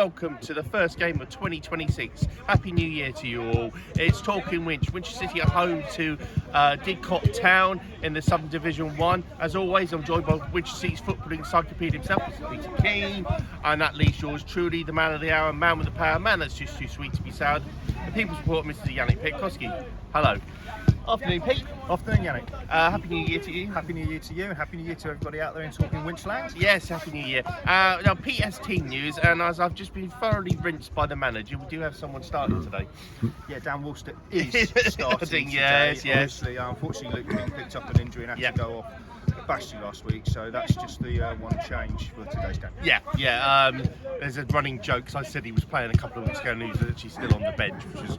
welcome to the first game of 2026. Happy New Year to you all. It's Talking Winch. Winchester City are home to Didcot Town in the Southern Division 1. As always, I'm joined by Winchester City's footballing encyclopedia himself, Mr. Keane, and that leaves yours truly, the man of the hour, man with the power, man that's just too sweet to be sour, the people's support, Mr. Yannick Pitkoski. Hello. Afternoon, Pete. Afternoon, Yannick. Happy New Year to you. Happy New Year to you, and Happy New Year to everybody out there in Talking Winchland. Yes, Happy New Year. Now, Pete has team news, and as I've just been thoroughly rinsed by the manager, we do have someone starting today. Yeah, Dan Woolster is starting today. Yes. Obviously, unfortunately, Luke Keane picked up an injury and had to go off at Bashley last week, so that's just the one change for today's game. Yeah. There's a running joke, 'cause I said he was playing a couple of weeks ago, and he was actually still on the bench, which is,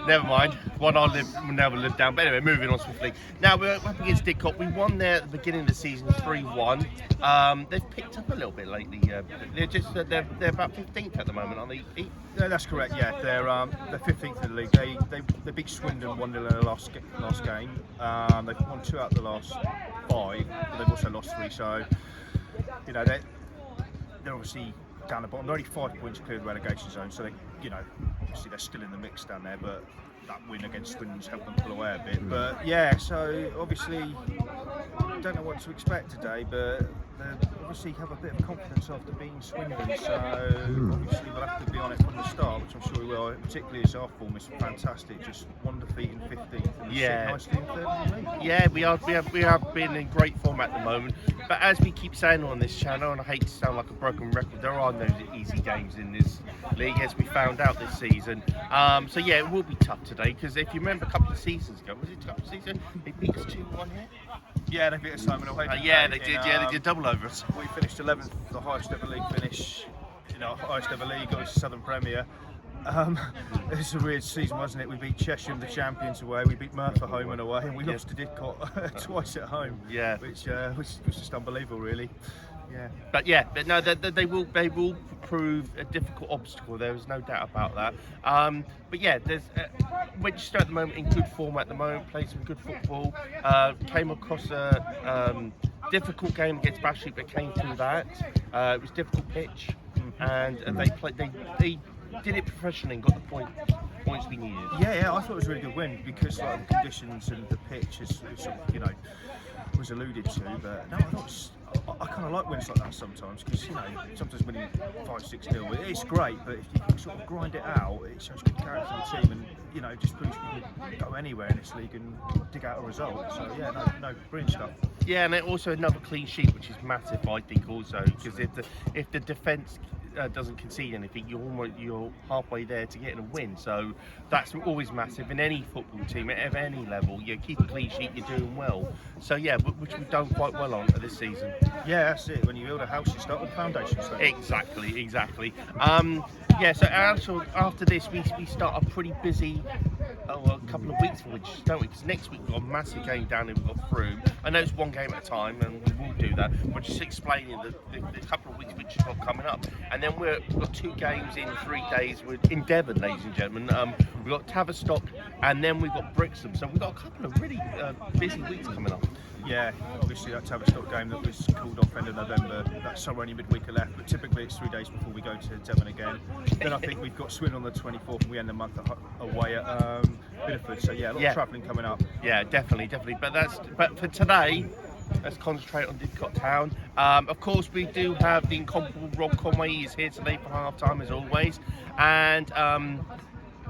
never mind. One I'll never live down. But anyway, moving on swiftly. Now we're up against Didcot. We won there at the beginning of the season, 3-1. They've picked up a little bit lately. They're about 15th at the moment, aren't they? Yeah, that's correct. Yeah, they're 15th in the league. They beat Swindon 1-0 in the last game. They've won 2 out of the last 5, but they've also lost 3. So they're obviously down the bottom. They're only 5 points clear of the relegation zone, so obviously they're still in the mix down there, but that win against Swindon's helped them pull away a bit. But yeah, so obviously don't know what to expect today, but they obviously have a bit of confidence after beating Swindon, so obviously we'll have to be on it from the start, which I'm sure we will, particularly as our form is fantastic, just 1 defeat in 15th and sit nicely in 3rd in the league. Yeah, we have been in great form at the moment, but as we keep saying on this channel, and I hate to sound like a broken record, there are no easy games in this league, as we found out this season. So yeah, it will be tough today, because if you remember a couple of seasons ago, was it a couple of seasons? They beat us 2-1 here? Yeah, they beat us home and away. They did double over us. We finished 11th, the highest ever league finish, highest ever league, obviously Southern Premier. It was a weird season, wasn't it? We beat Cheshire, the champions, away. We beat Merthyr home and away, and we lost to Didcot twice at home. Yeah, which was just unbelievable, really. Yeah. But no, they will prove a difficult obstacle. There is no doubt about that. But yeah, there's Winchester at the moment in good form at the moment, played some good football. Came across a difficult game against Bashley, but came through that. It was a difficult pitch, and they did it professionally and got the points we needed. Yeah, I thought it was a really good win because the conditions and the pitch is was alluded to, but no, I kind of like wins like that sometimes because sometimes winning 5-6-0 it's great, but if you can sort of grind it out, it shows good character of the team, and just proves you can go anywhere in this league and dig out a result. So yeah, no, brilliant stuff. Yeah, and also another clean sheet, which is massive, I think, also because if the defence doesn't concede anything, you're halfway there to getting a win. So that's always massive in any football team at any level. You keep a clean sheet, you're doing well. So yeah, which we've done quite well on this season. Yeah, that's it. When you build a house, you start with the foundations. Exactly. So after this, we start a pretty busy a couple of weeks for Winchester, don't we? Because next week we've got a massive game down here we've got through. I know it's one game at a time, and we will do that. We're just explaining the couple of weeks which have got coming up. And then we've got 2 games in 3 days in Devon, ladies and gentlemen. We've got Tavistock, and then we've got Brixham. So we've got a couple of really busy weeks coming up. Yeah, obviously that Tavistock game that was called off end of November, that's somewhere only midweek left, but typically it's 3 days before we go to Devon again. Then I think we've got Swindon on the 24th, and we end the month away at Bideford. So yeah, a lot of travelling coming up. Yeah, definitely. But for today, let's concentrate on Didcot Town. Of course, we do have the incomparable Rob Conway. He's here today for half-time as always, and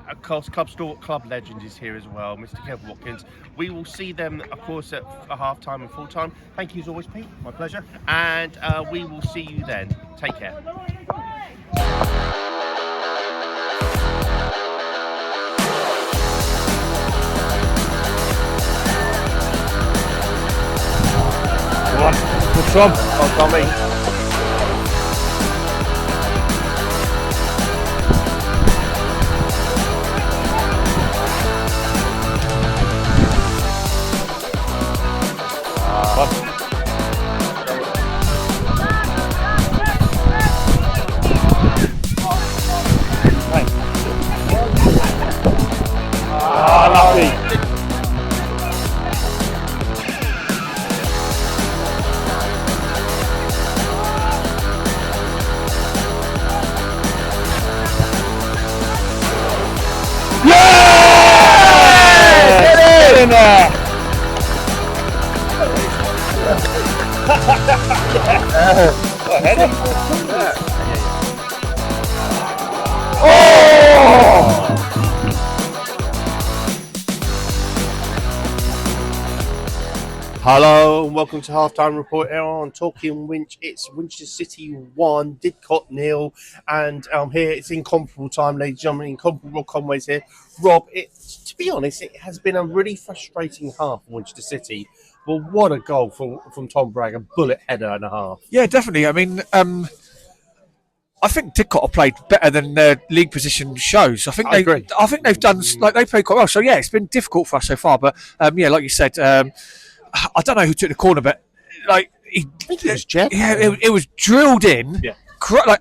of course, club legend is here as well, Mr. Kevin Watkins. We will see them, of course, at half-time and full-time. Thank you as always, Pete. My pleasure. And we will see you then. Take care. What's up? Oh, Tommy. Hello and welcome to Halftime Report here on Talking Winch. It's Winchester City 1, Didcot 0, and here it's incomparable time, ladies and gentlemen. Incomparable Conway's here. Rob, to be honest, it has been a really frustrating half for Winchester City. Well, what a goal from Tom Bragg, a bullet header and a half. Yeah, definitely. I mean, I think Didcot have played better than their league position shows. I think they've done they played quite well. So yeah, it's been difficult for us so far. But yeah, like you said, I don't know who took the corner, but I think it was Jeff. Yeah, it was drilled in. Yeah.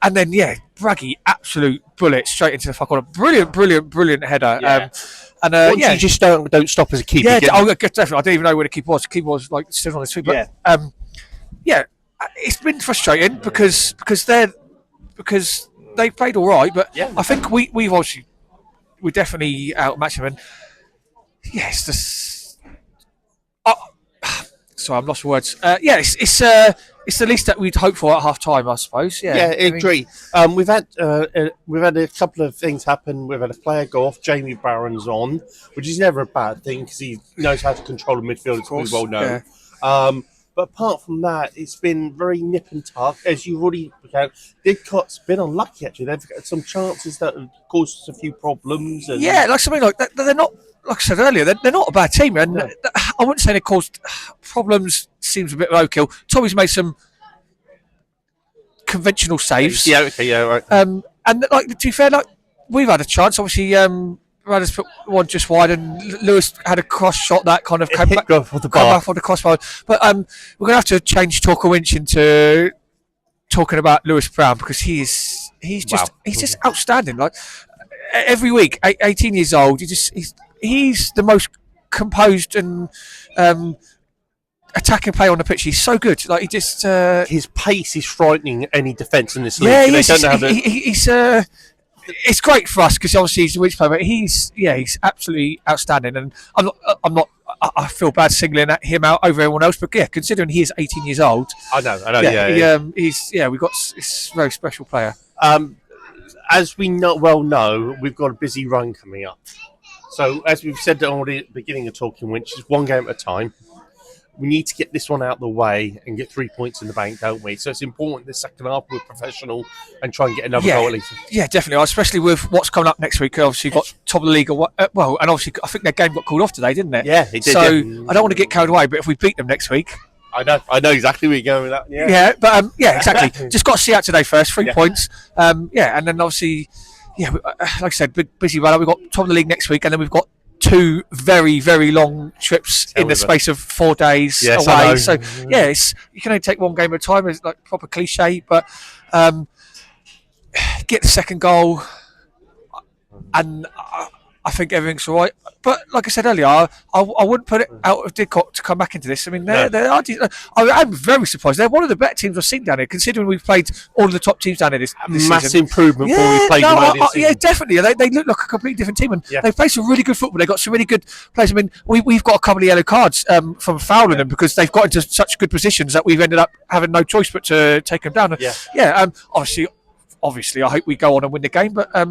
And then Braggy, absolute bullet straight into the fuck corner. Brilliant header. Yeah. And you just don't stop as a keeper. Yeah, definitely. I didn't even know where the keeper was. The keeper was like still on his feet. But it's been frustrating because they played all right. But I think we definitely outmatched them. And yes, sorry, I've lost words. It's the least that we'd hope for at half time, I suppose. Yeah, I agree. We've had a couple of things happen. We've had a player go off. Jamie Barron's on, which is never a bad thing because he knows how to control a midfield, as we well know. Yeah. But apart from that, it's been very nip and tuck, as you've already began. Didcot's been unlucky, actually. They've got some chances that have caused us a few problems. And something like that. They're not, like I said earlier, they're not a bad team. And I wouldn't say they caused problems. Seems a bit overkill. Tommy's made some conventional saves. Yeah, okay, yeah, right. And to be fair, we've had a chance. Obviously, Radis put one just wide, and Lewis had a cross shot that kind of came back off the crossbar. But we're going to have to change Talk a Winch into talking about Lewis Brown because he's just outstanding. Like every week, 18 years old, he's the most composed and attacking play on the pitch. He's so good. Like his pace is frightening any defence in this league. Yeah, it's great for us because obviously he's a Winch player, but he's absolutely outstanding. And I feel bad singling him out over everyone else, but considering he is 18 years old, I know. He's a very special player. As we know, we've got a busy run coming up. So as we've said already at the beginning of Talking Winch, it's one game at a time. We need to get this one out of the way and get 3 points in the bank, don't we? So it's important the second half we're professional and try and get another goal at least. Yeah, definitely. Especially with what's coming up next week. Obviously, you've got top of the league. And obviously, I think their game got called off today, didn't it? Yeah, it did. So I don't want to get carried away, but if we beat them next week. I know exactly where you're going with that. Yeah, but exactly. Just got to see out today first. 3 points. And then obviously, like I said, big busy run. We've got top of the league next week, and then we've got 2 very, very long trips in the space of 4 days away. So you can only take one game at a time. It's like proper cliche, but get the second goal, and I think everything's all right. But like I said earlier, I wouldn't put it out of Didcot to come back into this. I mean, I'm very surprised. They're one of the better teams I've seen down here, considering we've played all of the top teams down here this massive season. Improvement before we played them earlier this season. Yeah, definitely. They look like a completely different team, and they play some really good football. They've got some really good players. I mean, we've got a couple of yellow cards from fouling them because they've got into such good positions that we've ended up having no choice but to take them down. Obviously, I hope we go on and win the game. But I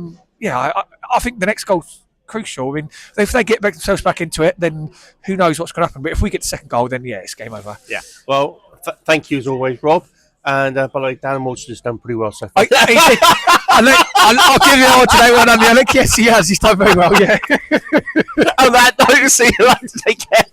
think the next goal's crucial. I mean, if they get themselves back into it, then who knows what's going to happen. But if we get the second goal, then it's game over. Yeah. Well, thank you as always, Rob. And by the way, Dan Morton has done pretty well so far. I'll give you all today one on the Alec. Yes, he has. He's done very well. Yeah. On that note, see you later. Take care.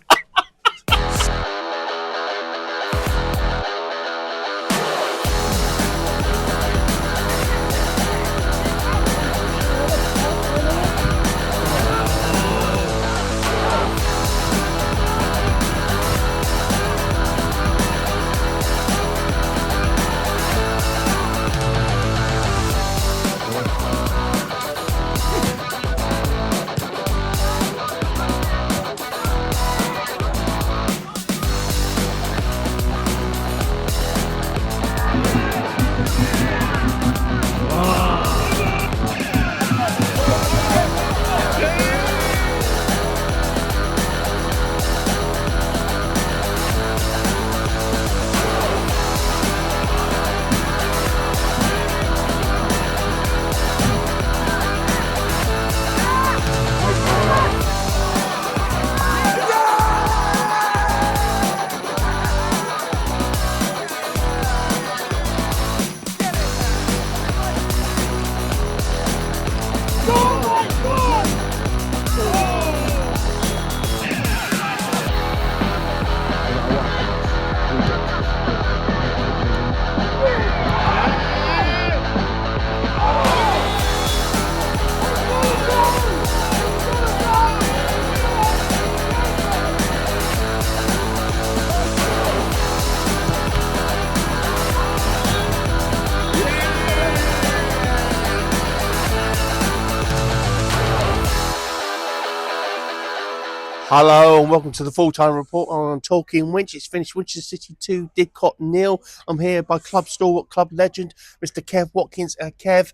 Hello and welcome to the full-time report on Talking Winch. It's finished Winchester City 2, Didcot 0. I'm here by club stalwart, club legend, Mr. Kev Watkins. Kev,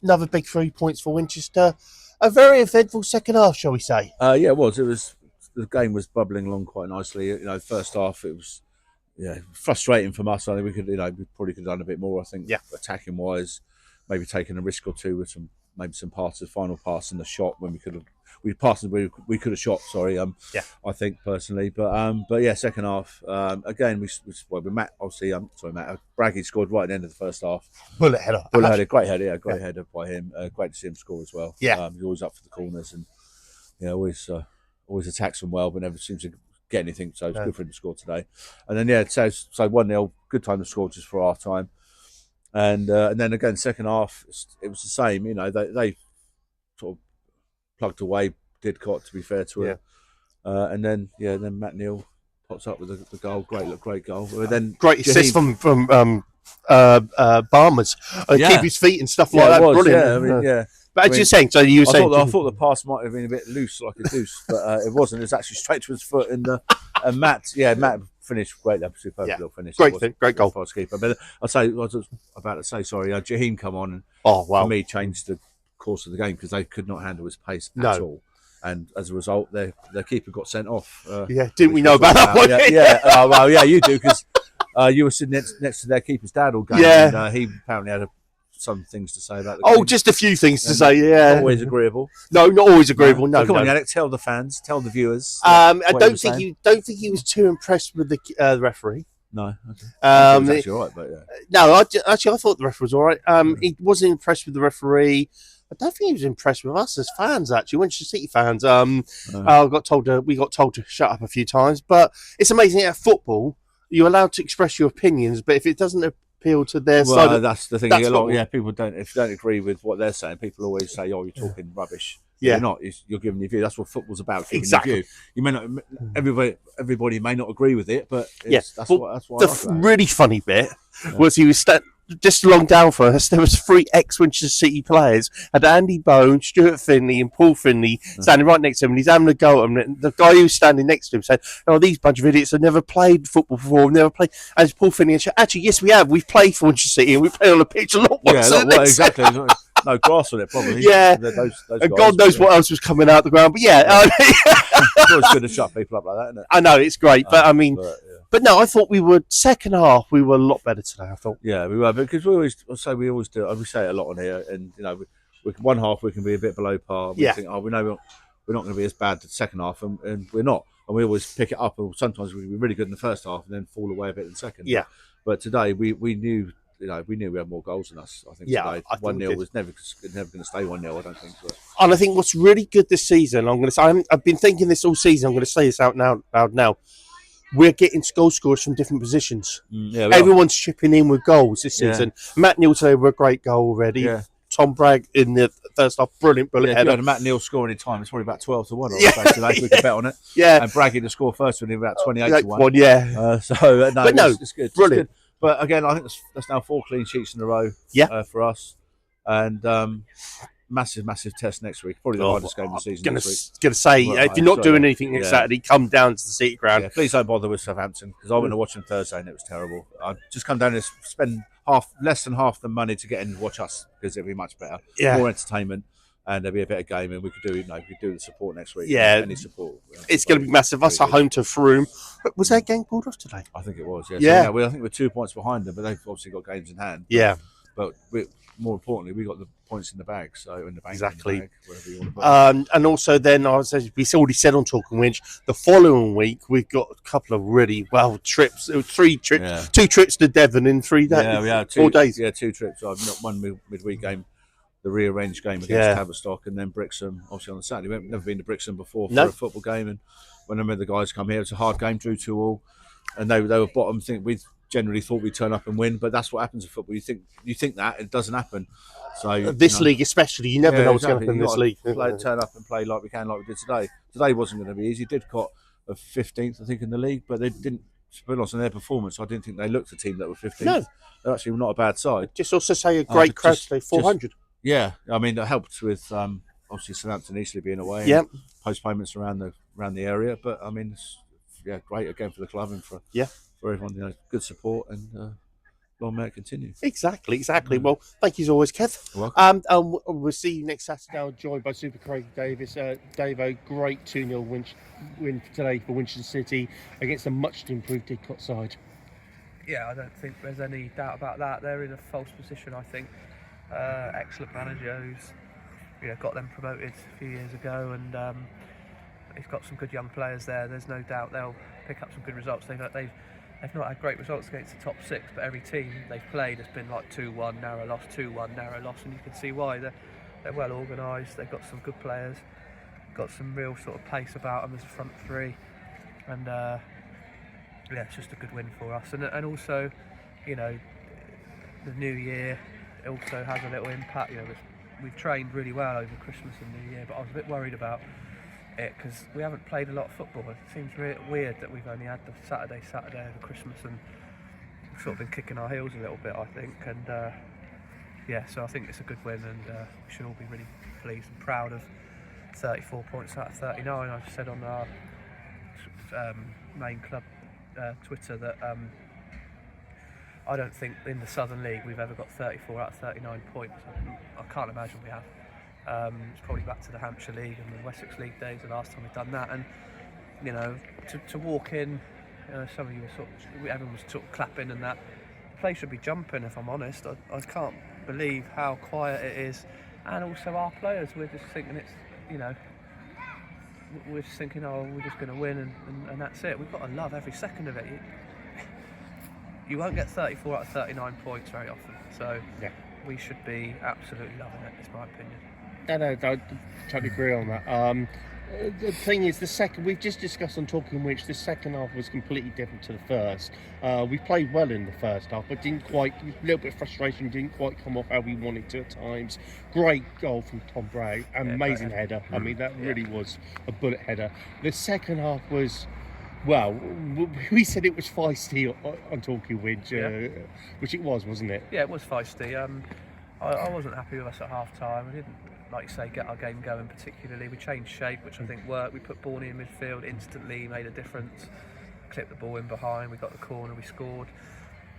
another big 3 points for Winchester. A very eventful second half, shall we say? Yeah, it was. The game was bubbling along quite nicely. First half it was frustrating from us. I think we probably could have done a bit more. I think attacking wise, maybe taking a risk or two with some parts of the final pass and the shot when we could have shot. Sorry, I think personally, but yeah, second half again Matt Bragg scored right at the end of the first half. Bullet header, great header by him. Great to see him score as well. Yeah, he's always up for the corners and always attacks them well, but never seems to get anything. So it's good for him to score today. And then so 1-0, good time to score just for half time. And then again, second half, it was the same. They sort of plugged away Didcot, to be fair to him. And then Matt Neale pops up with the goal. Great goal. But then great assist from Barmers. Keep his feet and stuff like that. Brilliant. But as you're saying, I thought the pass might have been a bit loose, like a deuce, but it wasn't. It was actually straight to his foot. And Matt finished great. Superb little finish. Great goal. Keeper. But I was about to say, sorry, Jaheim come on and for me changed the course of the game because they could not handle his pace at all. And as a result, their keeper got sent off. Didn't we know about that one? You do because you were sitting next to their keeper's dad all game. And he apparently had some things to say about the game. Just a few things to say. Not always agreeable. No, not always agreeable. No, come on, Alec, tell the fans, tell the viewers. I don't think he was too impressed with the referee. No, okay. He was actually all right, but no, I thought the referee was all right. He wasn't impressed with the referee. I don't think he was impressed with us as fans. Actually, Winchester City fans. We got told to shut up a few times. But it's amazing at football, you're allowed to express your opinions, but if it doesn't appeal to their side, that's the thing. People don't. If you don't agree with what they're saying, people always say, "Oh, you're talking rubbish." You're not. You're giving your view. That's what football's about. Exactly. Your view. You may not. Everybody may not agree with it, but that's what. The really funny bit was he was just along down for us. There was 3 ex-Winchester City players. Had Andy Bone, Stuart Finley, and Paul Finley standing right next to him, and he's having a go at him. And the guy who was standing next to him said, "Oh, these bunch of idiots have never played football before. Never played." And it's Paul Finley and said, "Actually, yes, we have. We've played for Winchester City, and we play on the pitch a lot worse." Exactly. No grass on it, probably. Those and God knows what else was coming out the ground. But it's always good to shut people up like that, isn't it? I know it's great, but I mean. But no, I thought second half we were a lot better today. I thought. Yeah, we were because we always do. We say it a lot on here, and one half we can be a bit below par. We think, we know we're not going to be as bad the second half, and we're not. And we always pick it up, and sometimes we can be really good in the first half and then fall away a bit in the second. Yeah. But today we knew. We knew we had more goals than us. I think today 1-0 was never going to stay 1-0. I don't think. But. And I think what's really good this season, I'm going to say, I've been thinking this all season. I'm going to say this out now. We're getting goal scorers from different positions. Everyone's chipping in with goals this season. Matt Neale today with a great goal already. Yeah. Tom Bragg in the first half, brilliant bullet header. If you had Matt Neale score any time, it's probably about 12-1 today. We could bet on it. Yeah. And Bragg to score first with him about 28-1. Yeah. It's good. Brilliant. It's good. But again, I think that's now 4 clean sheets in a row for us. And massive test next week. Probably the hardest game of the season going to say, if you're not doing anything next Saturday, come down to the City Ground. Yeah, please don't bother with Southampton because I went to watch them Thursday and it was terrible. I'd just come down and spend less than half the money to get in and watch us because it'd be much better. Yeah. More entertainment. And there'll be a better game, and we could do the support next week. Yeah, any support. It's going to be massive. Us at home to Froome. But was their game pulled off today? I think it was. Yeah. So, I think we're 2 points behind them, but they've obviously got games in hand. Yeah. But more importantly, we got the points in the bag. So in the bank, exactly. In the bag, whatever you want to put. And also, then we already said on Talking Winch. The following week, we've got a couple of really trips. 3 trips. Yeah. 2 trips to Devon in 3 days. Yeah, we had 4 days. Yeah, 2 trips. I've not one midweek game. The rearranged game against Tavistock and then Brixham, obviously on the Saturday. We've never been to Brixham before for a football game, and whenever the guys come here, it's a hard game, drew 2-2, and they were bottom. We generally thought we'd turn up and win, but that's what happens in football. You think that it doesn't happen. So this league, especially, you never know what's going to happen in this league. Turn up and play like we did today. Today wasn't going to be easy. Didcot of 15th, I think, in the league, but they didn't. To be honest, in their performance, I didn't think they looked a team that were 15th. No, they're actually not a bad side. Just also say a great crowd today, 400. Yeah, I mean, that helped with obviously Southampton Eastleigh being away. Yeah. Postponements around the around the area. But I mean, it's, yeah, great again for the club and for everyone. You know, good support and long may it continue. Exactly. Well, thank you as always, Kev. You're welcome. We'll see you next Saturday. I'm joined by Super Craig Davis. Davo, great 2-0 win today for Winchester City against a much improved Didcot side. Yeah, I don't think there's any doubt about that. They're in a false position, I think. Excellent manager who's got them promoted a few years ago, and he's got some good young players there. There's no doubt they'll pick up some good results. They've not had great results against the top 6, but every team they've played has been like 2-1, narrow loss, 2-1, narrow loss, and you can see why. They're well organised. They've got some good players, got some real sort of pace about them as a front three, and it's just a good win for us. And also, the new year also has a little impact. We've trained really well over Christmas and New Year, but I was a bit worried about it because we haven't played a lot of football. It seems weird that we've only had the Saturday over Christmas, and we've sort of been kicking our heels a little bit, I think. And so I think it's a good win, and we should all be really pleased and proud of 34 points out of 39. I've said on our main club Twitter that I don't think in the Southern League we've ever got 34 out of 39 points. I can't imagine we have. It's probably back to the Hampshire League and the Wessex League days the last time we've done that. And to walk in, some of you were everyone was sort of clapping, and that the place should be jumping. If I'm honest, I can't believe how quiet it is, and also our players. We're just thinking we're just thinking, we're just going to win, and that's it. We've got to love every second of it. You won't get 34 out of 39 points very often, so we should be absolutely loving it. Is my opinion. No, I totally agree on that. The thing is, we've just discussed on Talking Winch, the second half was completely different to the first. We played well in the first half, but didn't quite, a little bit of frustration, didn't quite come off how we wanted to at times. Great goal from Tom Bragg, amazing header. I mean, that really was a bullet header. The second half was, well, we said it was feisty on Talking Winch, which it was, wasn't it? Yeah, it was feisty. I wasn't happy with us at half time. We didn't, like you say, get our game going particularly. We changed shape, which I think worked. We put Borney in midfield instantly, made a difference. Clipped the ball in behind, we got the corner, we scored.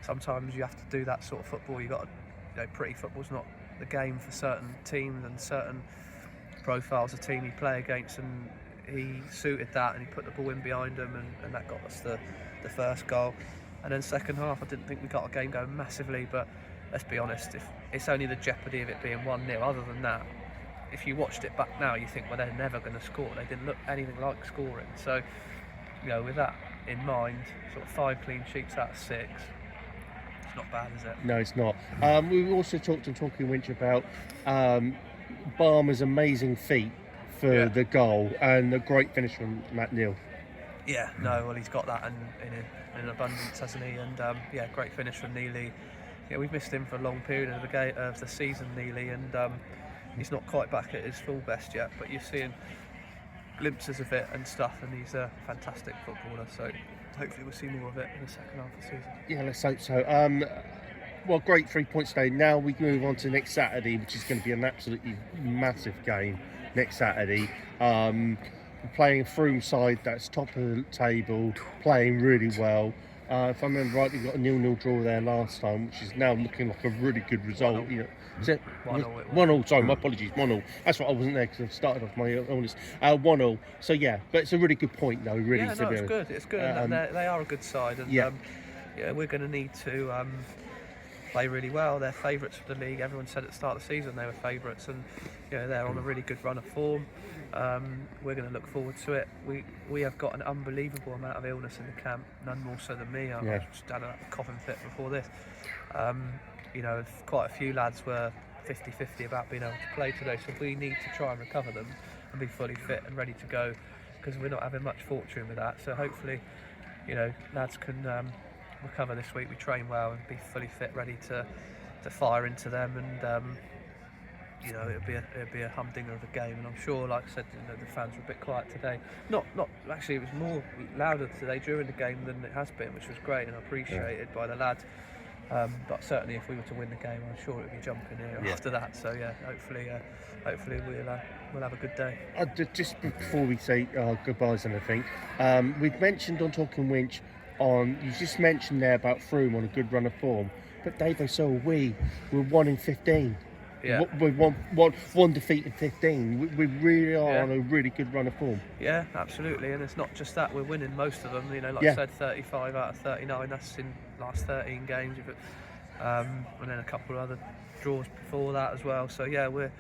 Sometimes you have to do that sort of football. You got to, pretty football's not the game for certain teams and certain profiles of team you play against, and he suited that and he put the ball in behind them, and that got us the first goal. And then second half, I didn't think we got our game going massively, but let's be honest, if it's only the jeopardy of it being 1-0. Other than that, if you watched it back now, you think, well, they're never going to score. They didn't look anything like scoring. So, with that in mind, sort of 5 clean sheets out of 6, it's not bad, is it? No, it's not. We also talked on Talking Winch about Barmer's amazing feat for the goal and the great finish from Matt Neale. Yeah, well, he's got that in abundance, hasn't he? And great finish from Neale. Yeah, we've missed him for a long period of the season, Neale, and he's not quite back at his full best yet, but you're seeing glimpses of it and stuff, and he's a fantastic footballer, so hopefully we'll see more of it in the second half of the season. Yeah, let's hope so. Well, great 3 points today. Now we move on to next Saturday, which is going to be an absolutely massive game next Saturday. We're playing a Froome side that's top of the table, playing really well. If I remember right, we got a 0-0 draw there last time, which is now looking like a really good result. 1-0. Sorry, my apologies. 1-0. That's what I wasn't there because I started off my illness. 1-0. So but it's a really good point, though. Really, it's good. It's good. They are a good side, and we're going to need to play really well. They're favourites for the league. Everyone said at the start of the season they were favourites, and they're on a really good run of form. We're going to look forward to it. We have got an unbelievable amount of illness in the camp, none more so than me. I just had a coughing fit before this. Quite a few lads were 50-50 about being able to play today, so we need to try and recover them and be fully fit and ready to go, because we're not having much fortune with that. So hopefully, lads can recover this week. We train well and be fully fit, ready to fire into them, and it'll be a humdinger of a game. And I'm sure, like I said, the fans were a bit quiet today. Not actually, it was more louder today during the game than it has been, which was great and appreciated by the lads. But certainly, if we were to win the game, I'm sure it would be jumping here after that. So yeah, hopefully we'll have a good day. Just before we say goodbyes and everything, we've mentioned on Talking Winch you just mentioned there about Froome on a good run of form, but Davo, so are we. We're 1 in 15. Yeah. We're one defeat in 15. We really are on a really good run of form. Yeah, absolutely. And it's not just that, we're winning most of them. Like I said, 35 out of 39. That's in last 13 games. And then a couple of other draws before that as well. So yeah, we're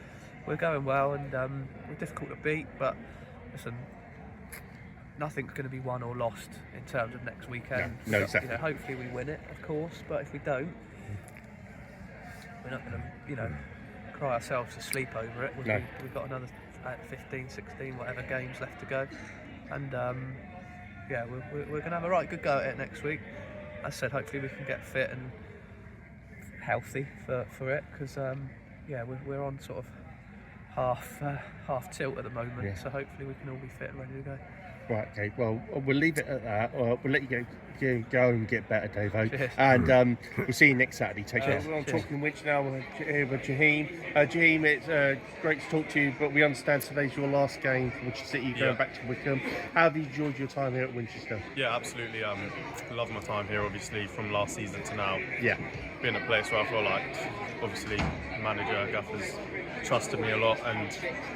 going well, and we're difficult to beat. But listen, nothing's going to be won or lost in terms of next weekend. No, exactly. Hopefully we win it, of course. But if we don't, we're not going to, cry ourselves to sleep over it. We've got another 15, 16, whatever games left to go, and we're going to have a right good go at it next week. As I said, hopefully we can get fit and healthy for it, because we're on sort of half tilt at the moment, so hopefully we can all be fit and ready to go. Right, okay, well, we'll leave it at that. We'll let you go and get better, Davo. Cheers. And we'll see you next Saturday. Take care. Cheers. I'm talking which now with Jaheim. Jaheim, it's great to talk to you, but we understand today's your last game for Winchester City. You're going back to Wickham. How have you enjoyed your time here at Winchester? Yeah, absolutely. Love my time here, obviously, from last season to now. Yeah. Been a place where I feel like, obviously, manager Gaffer's trusted me a lot and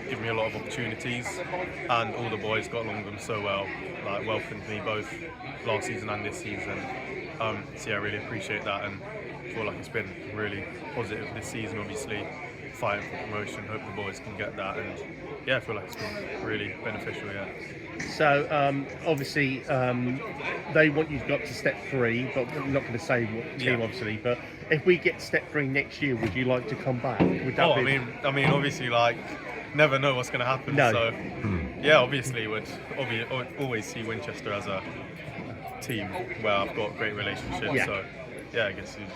given me a lot of opportunities, and all the boys got along with them so well, like welcomed me both last season and this season. So yeah, I really appreciate that, and feel like it's been really positive this season, obviously fighting for promotion. Hope the boys can get that, and yeah, I feel like it's been really beneficial. Yeah. So obviously they want you to go up to step 3, but we're not going to say what team, obviously. But if we get step 3 next year, would you like to come back? Would that I mean, obviously, like, never know what's going to happen. No. So yeah, obviously, would always see Winchester as a team where I've got a great relationship. Yeah. So yeah, I guess you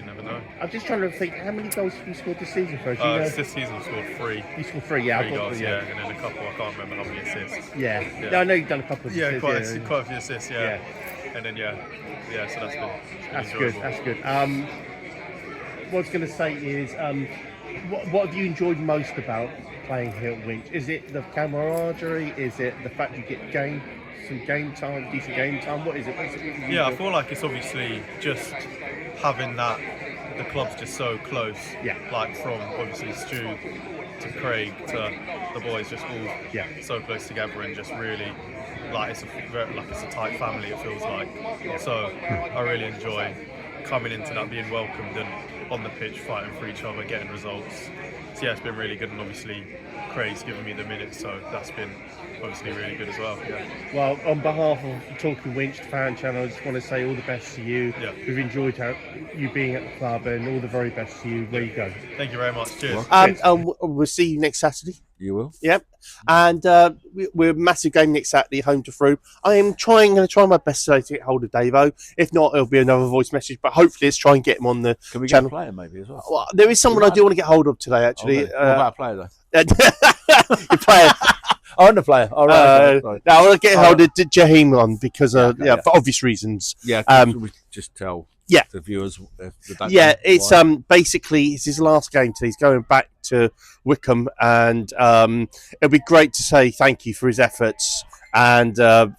never know. I'm just trying to think, how many goals have you scored this season for us? This season I scored 3. You scored 3, yeah. 3 goals, and then a couple, I can't remember how many assists. Yeah. No, I know you've done a couple of assists. Quite a few assists, yeah. And then so that's been enjoyable. That's good. What I was going to say is, what have you enjoyed most about playing here at Winch? Is it the camaraderie? Is it the fact you get some game time, decent game time? What is it? I feel like it's obviously just having that, the club's just so close. Yeah. Like from obviously Stu to Craig to the boys, just all so close together, and just really like it's a tight family, it feels like. So I really enjoy coming into that, being welcomed and on the pitch fighting for each other, getting results. So yeah, it's been really good, and obviously Craig's given me the minutes, so that's been obviously really good as well. Yeah. Well, on behalf of Talking Winch, the fan channel, I just want to say all the best to you. Yeah. We've enjoyed you being at the club, and all the very best to you where you go. Thank you very much. Cheers. We'll see you next Saturday. You will. Yep. And we're a massive game next Saturday, home to Froome. I am going to try my best today to get hold of Davo. If not, it'll be another voice message. But hopefully, let's try and get him on the Can we channel. get a player maybe as well? Well, there is someone I do want to get hold of today, actually. Okay. What about a player though? Your player. Oh, the player. All right. No, I want to get hold of Jaheim on because, for obvious reasons. Yeah. We just tell. Yeah, the viewers. It's basically it's his last game today. He's going back to Wickham, and it'll be great to say thank you for his efforts and for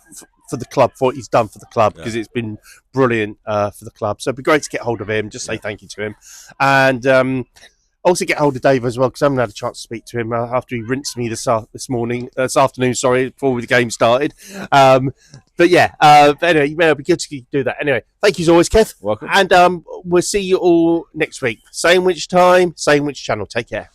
the club, for what he's done for the club, because it's been brilliant for the club. So it'd be great to get hold of him, just say thank you to him, and also get hold of Dave as well, because I haven't had a chance to speak to him after he rinsed me this afternoon, before the game started. But anyway, it'll be good to do that. Anyway, thank you as always, Kev. Welcome. And we'll see you all next week. Same Winch time, same Winch channel. Take care.